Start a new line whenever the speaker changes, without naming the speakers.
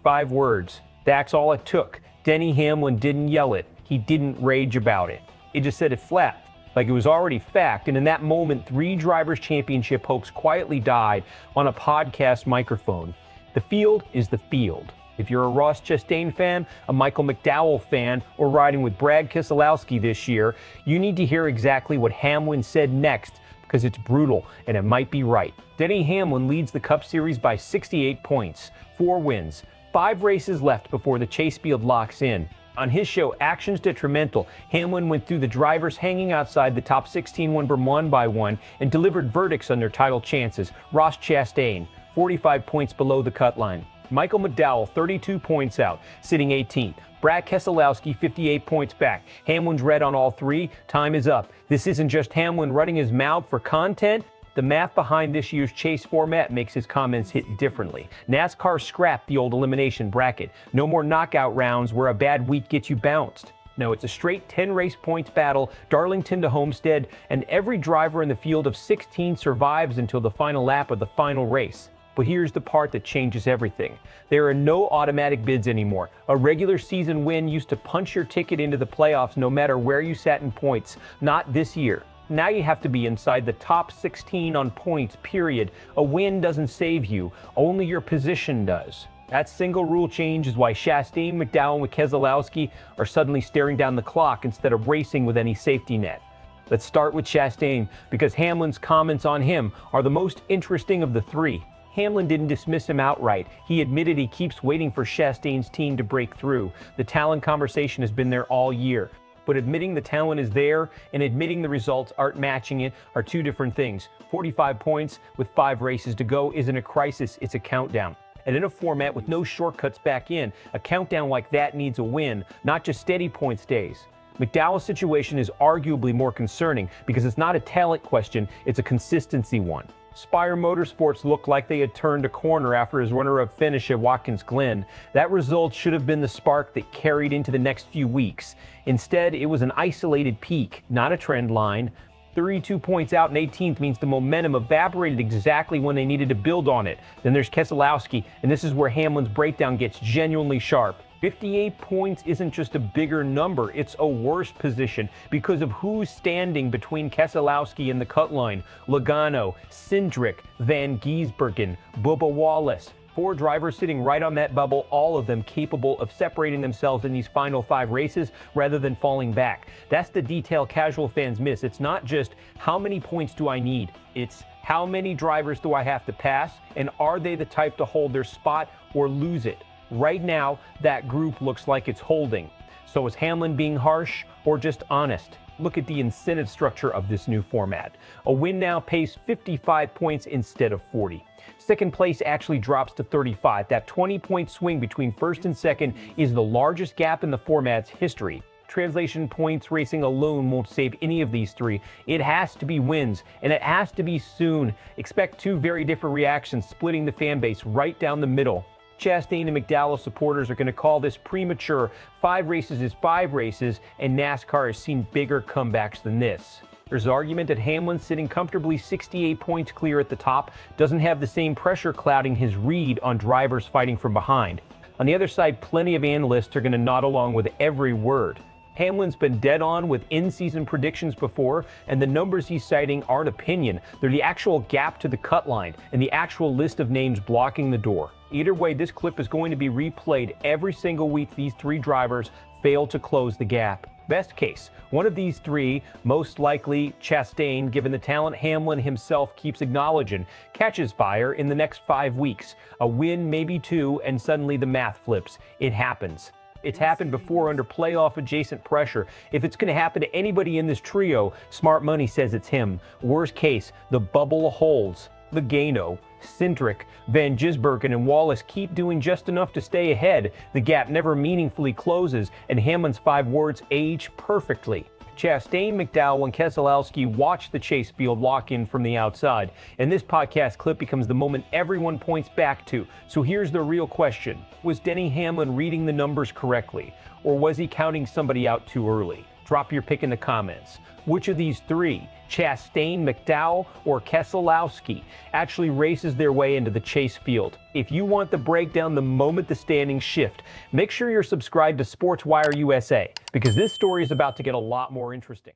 5 words. That's all it took. Denny Hamlin didn't yell it. He didn't rage about it. He just said it flat, like it was already fact. And in that moment, 3 drivers' championship hopes quietly died on a podcast microphone. The field is the field. If you're a Ross Chastain fan, a Michael McDowell fan, or riding with Brad Keselowski this year, you need to hear exactly what Hamlin said next, because it's brutal and it might be right. Denny Hamlin leads the Cup Series by 68 points, 4 wins, 5 races left before the chase field locks in. On his show, Actions Detrimental, Hamlin went through the drivers hanging outside the top 16 one by one and delivered verdicts on their title chances. Ross Chastain, 45 points below the cut line. Michael McDowell, 32 points out, sitting 18th. Brad Keselowski, 58 points back. Hamlin's red on all 3. Time is up. This isn't just Hamlin running his mouth for content. The math behind this year's chase format makes his comments hit differently. NASCAR scrapped the old elimination bracket. No more knockout rounds where a bad week gets you bounced. No, it's a straight 10-race points battle, Darlington to Homestead, and every driver in the field of 16 survives until the final lap of the final race. But here's the part that changes everything. There are no automatic bids anymore. A regular season win used to punch your ticket into the playoffs no matter where you sat in points. Not this year. Now you have to be inside the top 16 on points, period. A win doesn't save you. Only your position does. That single rule change is why Chastain, McDowell, and Keselowski are suddenly staring down the clock instead of racing with any safety net. Let's start with Chastain, because Hamlin's comments on him are the most interesting of the 3. Hamlin didn't dismiss him outright. He admitted he keeps waiting for Chastain's team to break through. The talent conversation has been there all year. But admitting the talent is there and admitting the results aren't matching it are 2 different things. 45 points with 5 races to go isn't a crisis, it's a countdown. And in a format with no shortcuts back in, a countdown like that needs a win, not just steady points days. McDowell's situation is arguably more concerning because it's not a talent question, it's a consistency one. Spire Motorsports looked like they had turned a corner after his runner-up finish at Watkins Glen. That result should have been the spark that carried into the next few weeks. Instead, it was an isolated peak, not a trend line. 32 points out and 18th means the momentum evaporated exactly when they needed to build on it. Then there's Keselowski, and this is where Hamlin's breakdown gets genuinely sharp. 58 points isn't just a bigger number, it's a worse position because of who's standing between Keselowski and the cut line. Logano, Cindric, Van Gisbergen, Bubba Wallace. 4 drivers sitting right on that bubble, all of them capable of separating themselves in these final 5 races rather than falling back. That's the detail casual fans miss. It's not just how many points do I need, it's how many drivers do I have to pass, and are they the type to hold their spot or lose it? Right now, that group looks like it's holding. So is Hamlin being harsh or just honest? Look at the incentive structure of this new format. A win now pays 55 points instead of 40. Second place actually drops to 35. That 20-point swing between first and second is the largest gap in the format's history. Translation points racing alone won't save any of these 3. It has to be wins, and it has to be soon. Expect 2 very different reactions splitting the fan base right down the middle. Chastain and McDowell supporters are going to call this premature. 5 races is 5 races, and NASCAR has seen bigger comebacks than this. There's an argument that Hamlin, sitting comfortably 68 points clear at the top, doesn't have the same pressure clouding his read on drivers fighting from behind. On the other side, plenty of analysts are going to nod along with every word. Hamlin's been dead on with in-season predictions before, and the numbers he's citing aren't opinion. They're the actual gap to the cut line and the actual list of names blocking the door. Either way, this clip is going to be replayed every single week these 3 drivers fail to close the gap. Best case, one of these 3, most likely Chastain, given the talent Hamlin himself keeps acknowledging, catches fire in the next 5 weeks. A win, maybe 2, and suddenly the math flips. It happens. It's happened before under playoff adjacent pressure. If it's going to happen to anybody in this trio, smart money says it's him. Worst case, the bubble holds. Logano, Cindric, Van Gisbergen, and Wallace keep doing just enough to stay ahead. The gap never meaningfully closes, and Hamlin's 5 words age perfectly. Chastain, McDowell, and Keselowski watch the chase field lock in from the outside, and this podcast clip becomes the moment everyone points back to. So here's the real question. Was Denny Hamlin reading the numbers correctly, or was he counting somebody out too early? Drop your pick in the comments. Which of these three, Chastain, McDowell, or Keselowski, actually races their way into the Chase field? If you want the breakdown the moment the standings shift, make sure you're subscribed to SportsWire USA, because this story is about to get a lot more interesting.